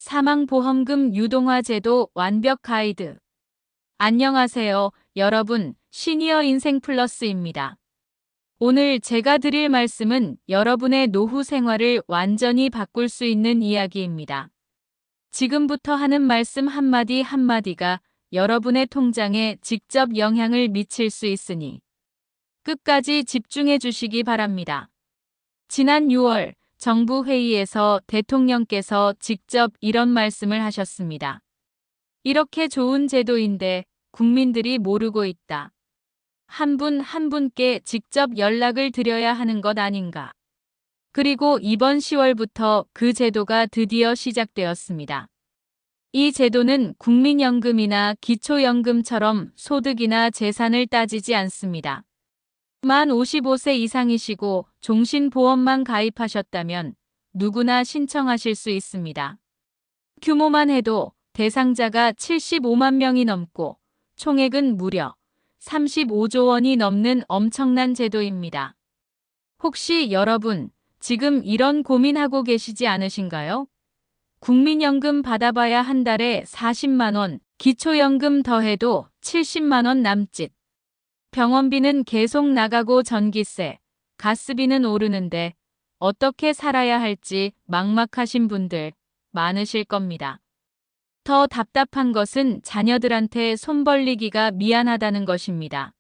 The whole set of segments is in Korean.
사망보험금 유동화 제도 완벽 가이드. 안녕하세요, 여러분. 시니어 인생 플러스입니다. 오늘 제가 드릴 말씀은 여러분의 노후 생활을 완전히 바꿀 수 있는 이야기입니다. 지금부터 하는 말씀 한마디 한마디가 여러분의 통장에 직접 영향을 미칠 수 있으니 끝까지 집중해 주시기 바랍니다. 지난 6월 정부 회의에서 대통령께서 직접 이런 말씀을 하셨습니다. 이렇게 좋은 제도인데 국민들이 모르고 있다. 한 분 한 분께 직접 연락을 드려야 하는 것 아닌가. 그리고 이번 10월부터 그 제도가 드디어 시작되었습니다. 이 제도는 국민연금이나 기초연금처럼 소득이나 재산을 따지지 않습니다. 만 55세 이상이시고 종신보험만 가입하셨다면 누구나 신청하실 수 있습니다. 규모만 해도 대상자가 75만 명이 넘고 총액은 무려 35조 원이 넘는 엄청난 제도입니다. 혹시 여러분 지금 이런 고민하고 계시지 않으신가요? 국민연금 받아봐야 한 달에 40만 원, 기초연금 더해도 70만 원 남짓. 병원비는 계속 나가고 전기세, 가스비는 오르는데 어떻게 살아야 할지 막막하신 분들 많으실 겁니다. 더 답답한 것은 자녀들한테 손 벌리기가 미안하다는 것입니다.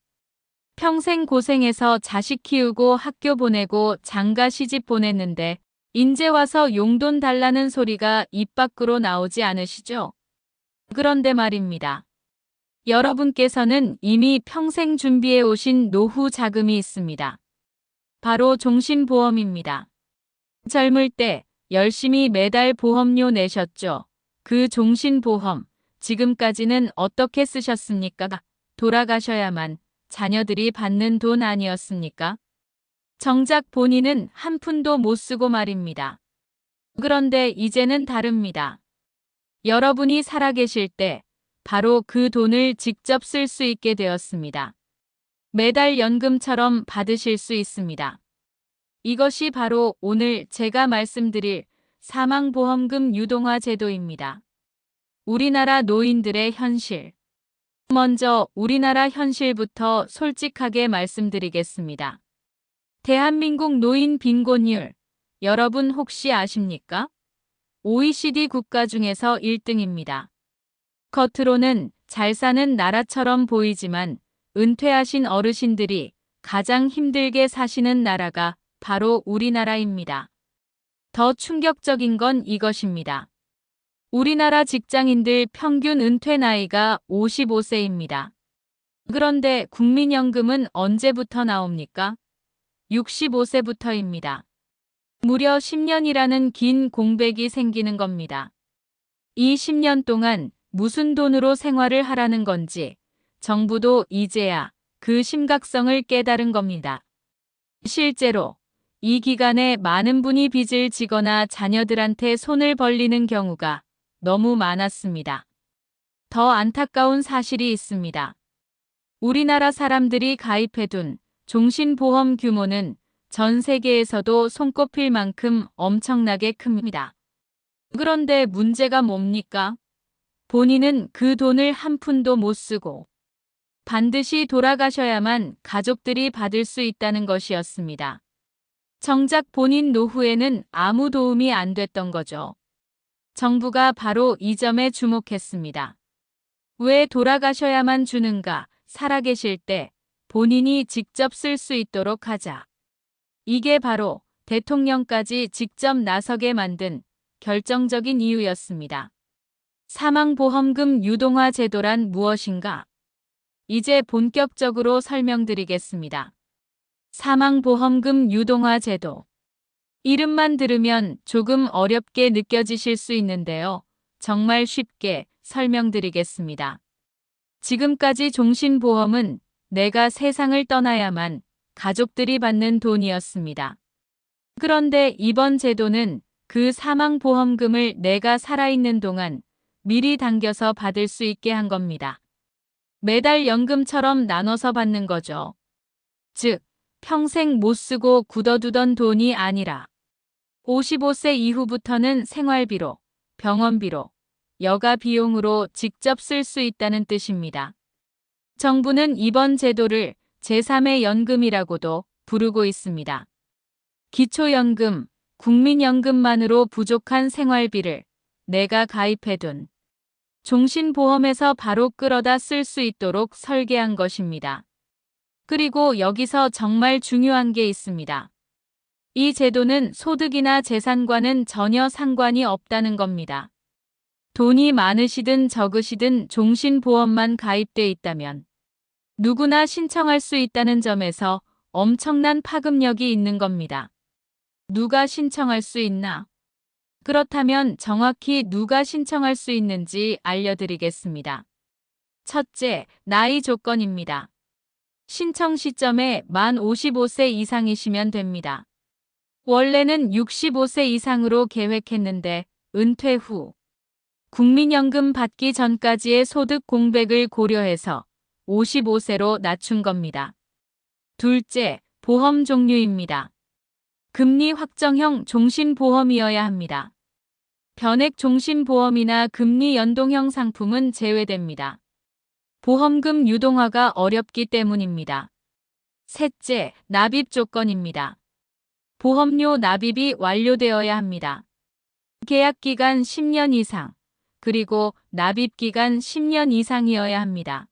평생 고생해서 자식 키우고 학교 보내고 장가 시집 보냈는데 인제 와서 용돈 달라는 소리가 입 밖으로 나오지 않으시죠? 그런데 말입니다. 여러분께서는 이미 평생 준비해 오신 노후 자금이 있습니다. 바로 종신보험입니다. 젊을 때 열심히 매달 보험료 내셨죠? 그 종신보험, 지금까지는 어떻게 쓰셨습니까? 돌아가셔야만 자녀들이 받는 돈 아니었습니까? 정작 본인은 한 푼도 못 쓰고 말입니다. 그런데 이제는 다릅니다. 여러분이 살아계실 때 바로 그 돈을 직접 쓸 수 있게 되었습니다. 매달 연금처럼 받으실 수 있습니다. 이것이 바로 오늘 제가 말씀드릴 사망보험금 유동화 제도입니다. 우리나라 노인들의 현실. 먼저 우리나라 현실부터 솔직하게 말씀드리겠습니다. 대한민국 노인 빈곤율, 여러분 혹시 아십니까? OECD 국가 중에서 1등입니다. 겉으로는 잘 사는 나라처럼 보이지만 은퇴하신 어르신들이 가장 힘들게 사시는 나라가 바로 우리나라입니다. 더 충격적인 건 이것입니다. 우리나라 직장인들 평균 은퇴 나이가 55세입니다. 그런데 국민연금은 언제부터 나옵니까? 65세부터입니다. 무려 10년이라는 긴 공백이 생기는 겁니다. 이 10년 동안 무슨 돈으로 생활을 하라는 건지 정부도 이제야 그 심각성을 깨달은 겁니다. 실제로 이 기간에 많은 분이 빚을 지거나 자녀들한테 손을 벌리는 경우가 너무 많았습니다. 더 안타까운 사실이 있습니다. 우리나라 사람들이 가입해둔 종신보험 규모는 전 세계에서도 손꼽힐 만큼 엄청나게 큽니다. 그런데 문제가 뭡니까? 본인은 그 돈을 한 푼도 못 쓰고 반드시 돌아가셔야만 가족들이 받을 수 있다는 것이었습니다. 정작 본인 노후에는 아무 도움이 안 됐던 거죠. 정부가 바로 이 점에 주목했습니다. 왜 돌아가셔야만 주는가? 살아계실 때 본인이 직접 쓸 수 있도록 하자. 이게 바로 대통령까지 직접 나서게 만든 결정적인 이유였습니다. 사망보험금 유동화 제도란 무엇인가? 이제 본격적으로 설명드리겠습니다. 사망보험금 유동화 제도. 이름만 들으면 조금 어렵게 느껴지실 수 있는데요. 정말 쉽게 설명드리겠습니다. 지금까지 종신보험은 내가 세상을 떠나야만 가족들이 받는 돈이었습니다. 그런데 이번 제도는 그 사망보험금을 내가 살아있는 동안 미리 당겨서 받을 수 있게 한 겁니다. 매달 연금처럼 나눠서 받는 거죠. 즉, 평생 못 쓰고 굳어두던 돈이 아니라 55세 이후부터는 생활비로 병원비로, 여가 비용으로 직접 쓸 수 있다는 뜻입니다. 정부는 이번 제도를 제3의 연금이라고도 부르고 있습니다. 기초연금, 국민연금만으로 부족한 생활비를 내가 가입해둔 종신보험에서 바로 끌어다 쓸 수 있도록 설계한 것입니다. 그리고 여기서 정말 중요한 게 있습니다. 이 제도는 소득이나 재산과는 전혀 상관이 없다는 겁니다. 돈이 많으시든 적으시든 종신보험만 가입돼 있다면 누구나 신청할 수 있다는 점에서 엄청난 파급력이 있는 겁니다. 누가 신청할 수 있나? 그렇다면 정확히 누가 신청할 수 있는지 알려드리겠습니다. 첫째, 나이 조건입니다. 신청 시점에 만 55세 이상이시면 됩니다. 원래는 65세 이상으로 계획했는데 은퇴 후 국민연금 받기 전까지의 소득 공백을 고려해서 55세로 낮춘 겁니다. 둘째, 보험 종류입니다. 금리 확정형 종신보험이어야 합니다. 변액 종신보험이나 금리 연동형 상품은 제외됩니다. 보험금 유동화가 어렵기 때문입니다. 셋째, 납입 조건입니다. 보험료 납입이 완료되어야 합니다. 계약기간 10년 이상, 그리고 납입기간 10년 이상이어야 합니다.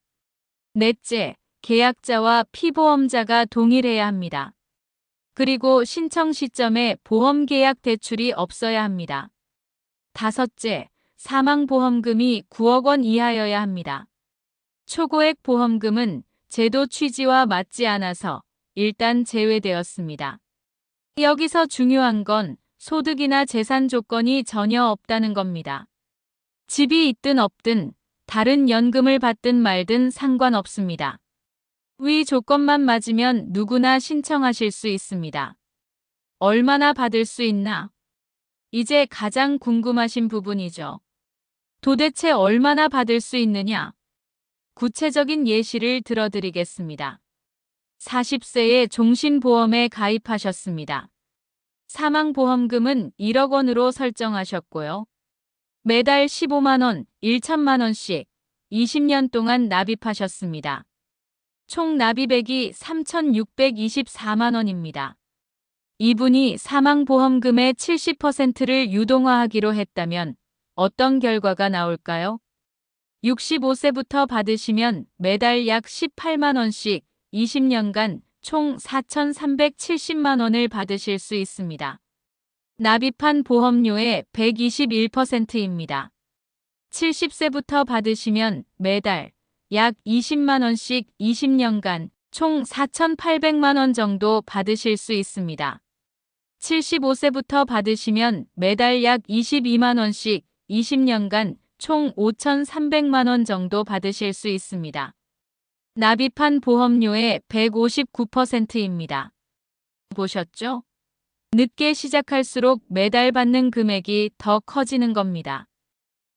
넷째, 계약자와 피보험자가 동일해야 합니다. 그리고 신청 시점에 보험계약 대출이 없어야 합니다. 다섯째, 사망보험금이 9억 원 이하여야 합니다. 초고액 보험금은 제도 취지와 맞지 않아서 일단 제외되었습니다. 여기서 중요한 건 소득이나 재산 조건이 전혀 없다는 겁니다. 집이 있든 없든 다른 연금을 받든 말든 상관없습니다. 위 조건만 맞으면 누구나 신청하실 수 있습니다. 얼마나 받을 수 있나? 이제 가장 궁금하신 부분이죠. 도대체 얼마나 받을 수 있느냐? 구체적인 예시를 들어드리겠습니다. 40세에 종신보험에 가입하셨습니다. 사망보험금은 1억 원으로 설정하셨고요. 매달 15만 원, 1천만 원씩 20년 동안 납입하셨습니다. 총 납입액이 3,624만 원입니다. 이분이 사망보험금의 70%를 유동화하기로 했다면 어떤 결과가 나올까요? 65세부터 받으시면 매달 약 18만 원씩 20년간 총 4,370만 원을 받으실 수 있습니다. 납입한 보험료의 121%입니다. 70세부터 받으시면 매달 약 20만 원씩 20년간 총 4,800만 원 정도 받으실 수 있습니다. 75세부터 받으시면 매달 약 22만 원씩 20년간 총 5,300만 원 정도 받으실 수 있습니다. 납입한 보험료의 159%입니다. 보셨죠? 늦게 시작할수록 매달 받는 금액이 더 커지는 겁니다.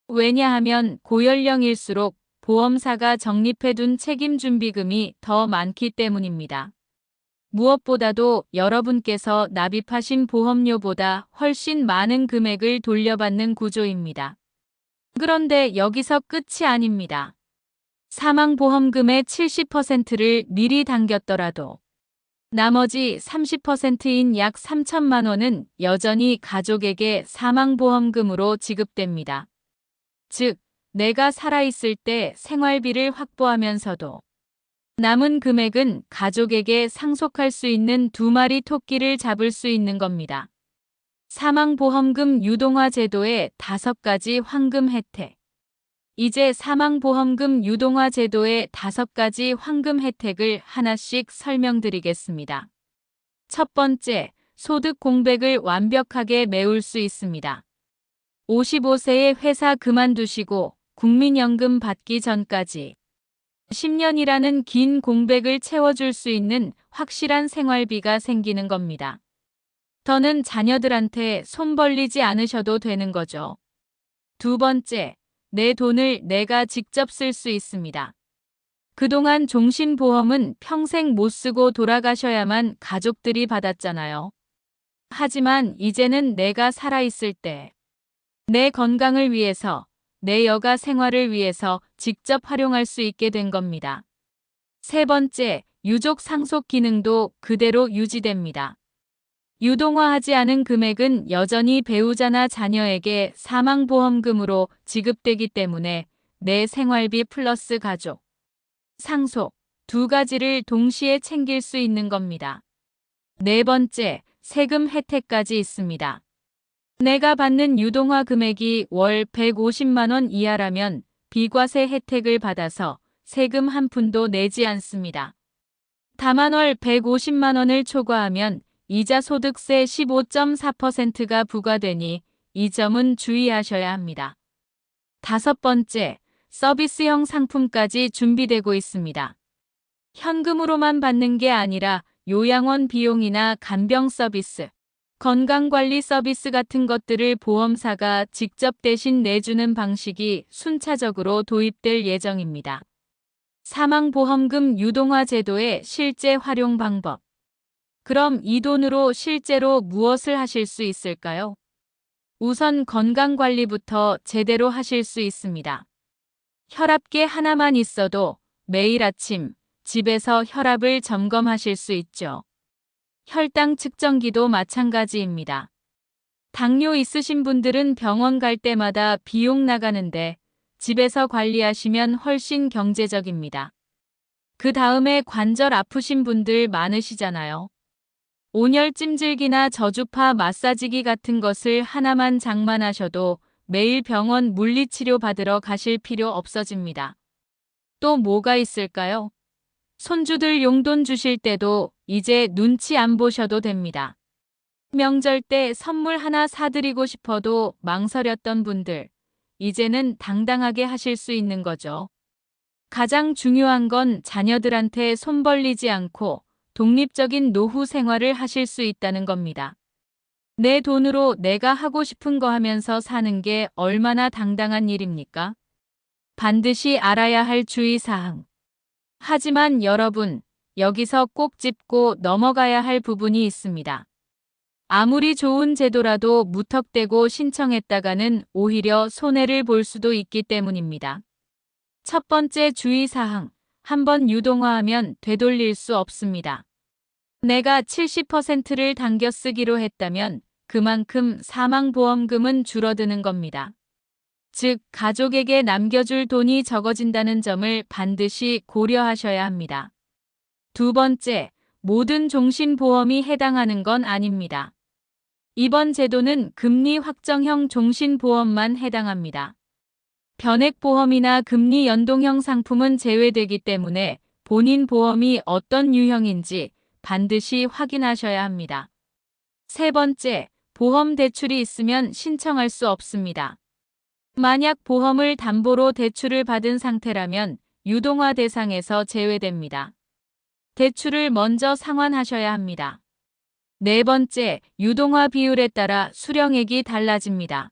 왜냐하면 고연령일수록 보험사가 적립해둔 책임준비금이 더 많기 때문입니다. 무엇보다도 여러분께서 납입하신 보험료보다 훨씬 많은 금액을 돌려받는 구조입니다. 그런데 여기서 끝이 아닙니다. 사망보험금의 70%를 미리 당겼더라도 나머지 30%인 약 3천만 원은 여전히 가족에게 사망보험금으로 지급됩니다. 즉, 내가 살아있을 때 생활비를 확보하면서도 남은 금액은 가족에게 상속할 수 있는 2마리 토끼를 잡을 수 있는 겁니다. 사망보험금 유동화 제도의 5가지 황금 혜택. 이제 사망보험금 유동화 제도의 5가지 황금 혜택을 하나씩 설명드리겠습니다. 첫 번째, 소득 공백을 완벽하게 메울 수 있습니다. 55세에 회사 그만두시고 국민연금 받기 전까지 10년이라는 긴 공백을 채워줄 수 있는 확실한 생활비가 생기는 겁니다. 더는 자녀들한테 손 벌리지 않으셔도 되는 거죠. 두 번째, 내 돈을 내가 직접 쓸 수 있습니다. 그동안 종신보험은 평생 못 쓰고 돌아가셔야만 가족들이 받았잖아요. 하지만 이제는 내가 살아있을 때 내 건강을 위해서, 내 여가 생활을 위해서 직접 활용할 수 있게 된 겁니다. 세 번째, 유족 상속 기능도 그대로 유지됩니다. 유동화하지 않은 금액은 여전히 배우자나 자녀에게 사망보험금으로 지급되기 때문에 내 생활비 플러스 가족, 상속 두 가지를 동시에 챙길 수 있는 겁니다. 네 번째, 세금 혜택까지 있습니다. 내가 받는 유동화 금액이 월 150만 원 이하라면 비과세 혜택을 받아서 세금 한 푼도 내지 않습니다. 다만 월 150만 원을 초과하면 이자 소득세 15.4%가 부과되니 이 점은 주의하셔야 합니다. 다섯 번째, 서비스형 상품까지 준비되고 있습니다. 현금으로만 받는 게 아니라 요양원 비용이나 간병 서비스, 건강관리 서비스 같은 것들을 보험사가 직접 대신 내주는 방식이 순차적으로 도입될 예정입니다. 사망보험금 유동화 제도의 실제 활용 방법. 그럼 이 돈으로 실제로 무엇을 하실 수 있을까요? 우선 건강관리부터 제대로 하실 수 있습니다. 혈압계 하나만 있어도 매일 아침 집에서 혈압을 점검하실 수 있죠. 혈당 측정기도 마찬가지입니다. 당뇨 있으신 분들은 병원 갈 때마다 비용 나가는데 집에서 관리하시면 훨씬 경제적입니다. 그 다음에 관절 아프신 분들 많으시잖아요. 온열 찜질기나 저주파 마사지기 같은 것을 하나만 장만하셔도 매일 병원 물리치료 받으러 가실 필요 없어집니다. 또 뭐가 있을까요? 손주들 용돈 주실 때도 이제 눈치 안 보셔도 됩니다. 명절 때 선물 하나 사드리고 싶어도 망설였던 분들, 이제는 당당하게 하실 수 있는 거죠. 가장 중요한 건 자녀들한테 손 벌리지 않고 독립적인 노후 생활을 하실 수 있다는 겁니다. 내 돈으로 내가 하고 싶은 거 하면서 사는 게 얼마나 당당한 일입니까? 반드시 알아야 할 주의사항. 하지만 여러분, 여기서 꼭 짚고 넘어가야 할 부분이 있습니다. 아무리 좋은 제도라도 무턱대고 신청했다가는 오히려 손해를 볼 수도 있기 때문입니다. 첫 번째 주의사항, 한번 유동화하면 되돌릴 수 없습니다. 내가 70%를 당겨 쓰기로 했다면 그만큼 사망보험금은 줄어드는 겁니다. 즉, 가족에게 남겨줄 돈이 적어진다는 점을 반드시 고려하셔야 합니다. 두 번째, 모든 종신보험이 해당하는 건 아닙니다. 이번 제도는 금리 확정형 종신보험만 해당합니다. 변액보험이나 금리 연동형 상품은 제외되기 때문에 본인 보험이 어떤 유형인지 반드시 확인하셔야 합니다. 세 번째, 보험 대출이 있으면 신청할 수 없습니다. 만약 보험을 담보로 대출을 받은 상태라면 유동화 대상에서 제외됩니다. 대출을 먼저 상환하셔야 합니다. 네 번째, 유동화 비율에 따라 수령액이 달라집니다.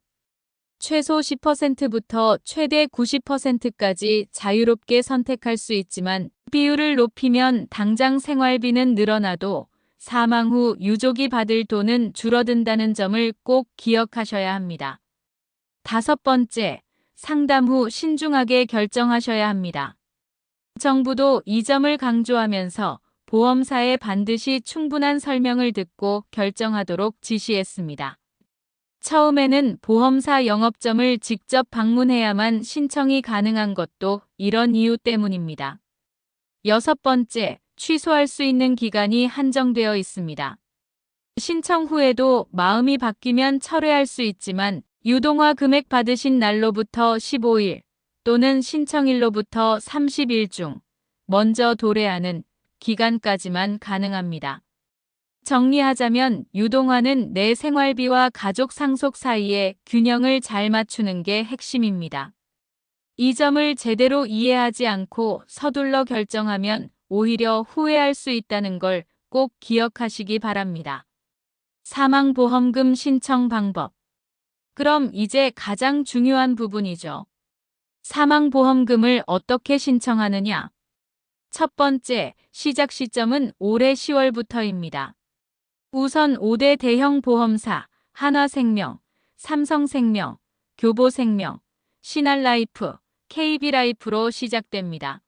최소 10%부터 최대 90%까지 자유롭게 선택할 수 있지만 비율을 높이면 당장 생활비는 늘어나도 사망 후 유족이 받을 돈은 줄어든다는 점을 꼭 기억하셔야 합니다. 다섯 번째, 상담 후 신중하게 결정하셔야 합니다. 정부도 이 점을 강조하면서 보험사에 반드시 충분한 설명을 듣고 결정하도록 지시했습니다. 처음에는 보험사 영업점을 직접 방문해야만 신청이 가능한 것도 이런 이유 때문입니다. 여섯 번째, 취소할 수 있는 기간이 한정되어 있습니다. 신청 후에도 마음이 바뀌면 철회할 수 있지만 유동화 금액 받으신 날로부터 15일 또는 신청일로부터 30일 중 먼저 도래하는 기간까지만 가능합니다. 정리하자면 유동화는 내 생활비와 가족 상속 사이의 균형을 잘 맞추는 게 핵심입니다. 이 점을 제대로 이해하지 않고 서둘러 결정하면 오히려 후회할 수 있다는 걸 꼭 기억하시기 바랍니다. 사망보험금 신청 방법. 그럼 이제 가장 중요한 부분이죠. 사망보험금을 어떻게 신청하느냐? 첫 번째, 시작 시점은 올해 10월부터입니다. 우선 5대 대형 보험사, 한화생명, 삼성생명, 교보생명, 신한라이프, KB라이프로 시작됩니다.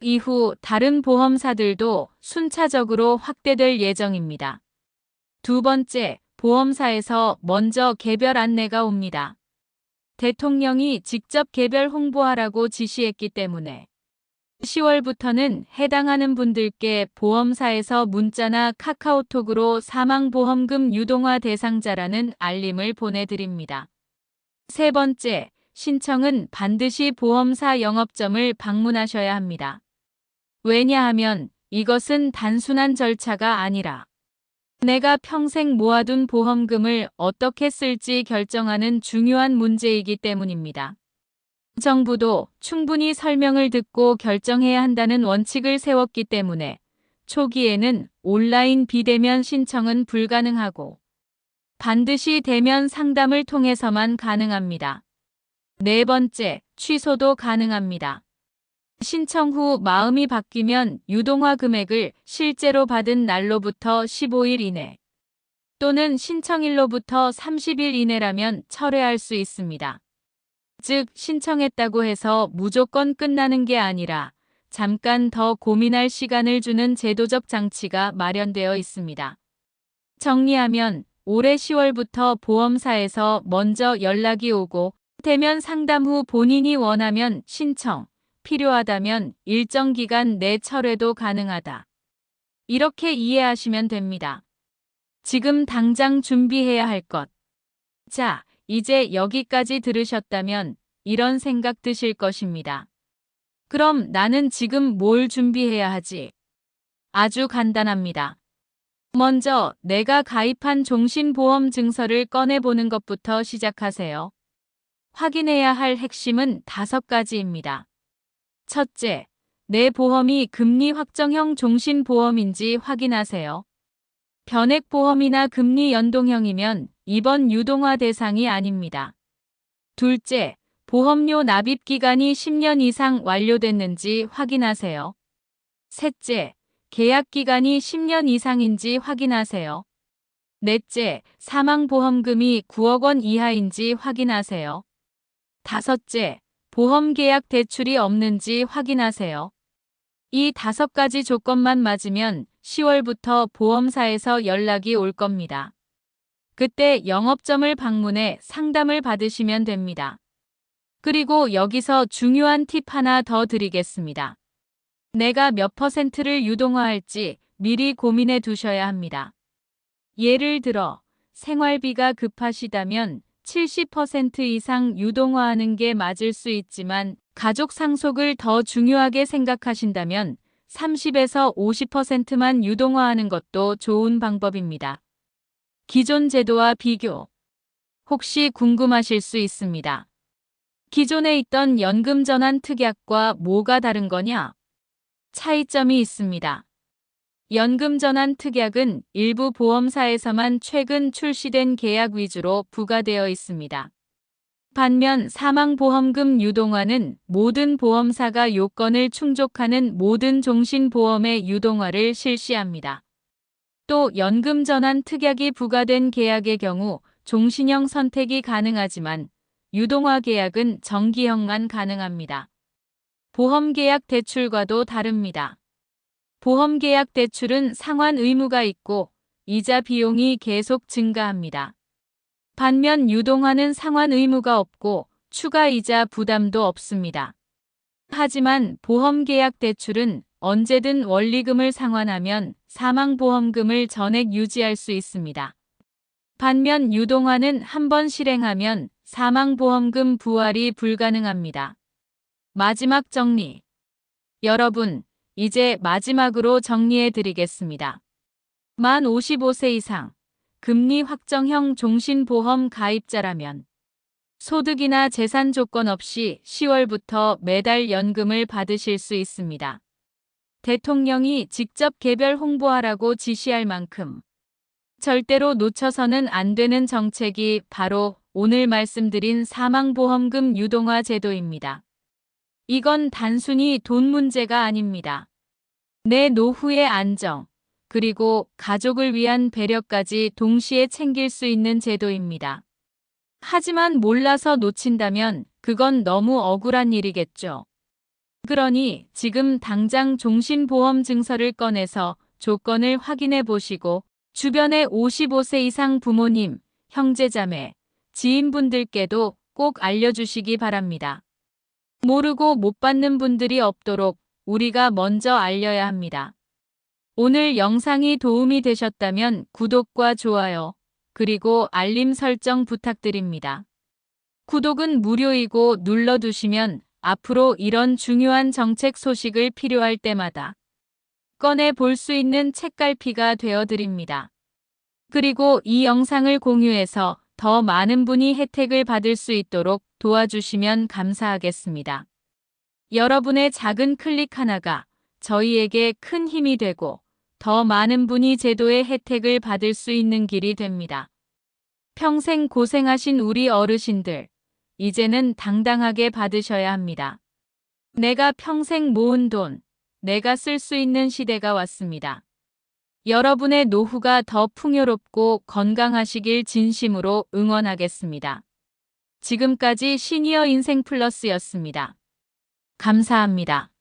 이후 다른 보험사들도 순차적으로 확대될 예정입니다. 두 번째, 보험사에서 먼저 개별 안내가 옵니다. 대통령이 직접 개별 홍보하라고 지시했기 때문에 10월부터는 해당하는 분들께 보험사에서 문자나 카카오톡으로 사망보험금 유동화 대상자라는 알림을 보내드립니다. 세 번째, 신청은 반드시 보험사 영업점을 방문하셔야 합니다. 왜냐하면 이것은 단순한 절차가 아니라 내가 평생 모아둔 보험금을 어떻게 쓸지 결정하는 중요한 문제이기 때문입니다. 정부도 충분히 설명을 듣고 결정해야 한다는 원칙을 세웠기 때문에 초기에는 온라인 비대면 신청은 불가능하고 반드시 대면 상담을 통해서만 가능합니다. 네 번째, 취소도 가능합니다. 신청 후 마음이 바뀌면 유동화 금액을 실제로 받은 날로부터 15일 이내 또는 신청일로부터 30일 이내라면 철회할 수 있습니다. 즉, 신청했다고 해서 무조건 끝나는 게 아니라 잠깐 더 고민할 시간을 주는 제도적 장치가 마련되어 있습니다. 정리하면 올해 10월부터 보험사에서 먼저 연락이 오고 대면 상담 후 본인이 원하면 신청, 필요하다면 일정 기간 내 철회도 가능하다. 이렇게 이해하시면 됩니다. 지금 당장 준비해야 할 것. 자, 이제 여기까지 들으셨다면 이런 생각 드실 것입니다. 그럼 나는 지금 뭘 준비해야 하지? 아주 간단합니다. 먼저 내가 가입한 종신보험 증서를 꺼내보는 것부터 시작하세요. 확인해야 할 핵심은 5가지입니다. 첫째, 내 보험이 금리 확정형 종신보험인지 확인하세요. 변액보험이나 금리 연동형이면 이번 유동화 대상이 아닙니다. 둘째, 보험료 납입 기간이 10년 이상 완료됐는지 확인하세요. 셋째, 계약 기간이 10년 이상인지 확인하세요. 넷째, 사망보험금이 9억 원 이하인지 확인하세요. 다섯째, 보험계약 대출이 없는지 확인하세요. 이 5가지 조건만 맞으면 10월부터 보험사에서 연락이 올 겁니다. 그때 영업점을 방문해 상담을 받으시면 됩니다. 그리고 여기서 중요한 팁 하나 더 드리겠습니다. 내가 몇 %를 유동화할지 미리 고민해 두셔야 합니다. 예를 들어 생활비가 급하시다면 70% 이상 유동화하는 게 맞을 수 있지만 가족 상속을 더 중요하게 생각하신다면 30에서 50%만 유동화하는 것도 좋은 방법입니다. 기존 제도와 비교. 혹시 궁금하실 수 있습니다. 기존에 있던 연금전환 특약과 뭐가 다른 거냐? 차이점이 있습니다. 연금전환 특약은 일부 보험사에서만 최근 출시된 계약 위주로 부과되어 있습니다. 반면 사망보험금 유동화는 모든 보험사가 요건을 충족하는 모든 종신보험의 유동화를 실시합니다. 또 연금전환 특약이 부과된 계약의 경우 종신형 선택이 가능하지만 유동화 계약은 정기형만 가능합니다. 보험계약 대출과도 다릅니다. 보험계약 대출은 상환 의무가 있고 이자 비용이 계속 증가합니다. 반면 유동화는 상환 의무가 없고 추가 이자 부담도 없습니다. 하지만 보험계약 대출은 언제든 원리금을 상환하면 사망보험금을 전액 유지할 수 있습니다. 반면 유동화는 한 번 실행하면 사망보험금 부활이 불가능합니다. 마지막 정리. 여러분, 이제 마지막으로 정리해 드리겠습니다. 만 55세 이상, 금리 확정형 종신보험 가입자라면 소득이나 재산 조건 없이 10월부터 매달 연금을 받으실 수 있습니다. 대통령이 직접 개별 홍보하라고 지시할 만큼 절대로 놓쳐서는 안 되는 정책이 바로 오늘 말씀드린 사망보험금 유동화 제도입니다. 이건 단순히 돈 문제가 아닙니다. 내 노후의 안정, 그리고 가족을 위한 배려까지 동시에 챙길 수 있는 제도입니다. 하지만 몰라서 놓친다면 그건 너무 억울한 일이겠죠. 그러니 지금 당장 종신보험 증서를 꺼내서 조건을 확인해 보시고 주변의 55세 이상 부모님, 형제자매, 지인분들께도 꼭 알려주시기 바랍니다. 모르고 못 받는 분들이 없도록 우리가 먼저 알려야 합니다. 오늘 영상이 도움이 되셨다면 구독과 좋아요, 그리고 알림 설정 부탁드립니다. 구독은 무료이고 눌러두시면 앞으로 이런 중요한 정책 소식을 필요할 때마다 꺼내 볼 수 있는 책갈피가 되어드립니다. 그리고 이 영상을 공유해서 더 많은 분이 혜택을 받을 수 있도록 도와주시면 감사하겠습니다. 여러분의 작은 클릭 하나가 저희에게 큰 힘이 되고 더 많은 분이 제도의 혜택을 받을 수 있는 길이 됩니다. 평생 고생하신 우리 어르신들, 이제는 당당하게 받으셔야 합니다. 내가 평생 모은 돈, 내가 쓸 수 있는 시대가 왔습니다. 여러분의 노후가 더 풍요롭고 건강하시길 진심으로 응원하겠습니다. 지금까지 시니어 인생 플러스였습니다. 감사합니다.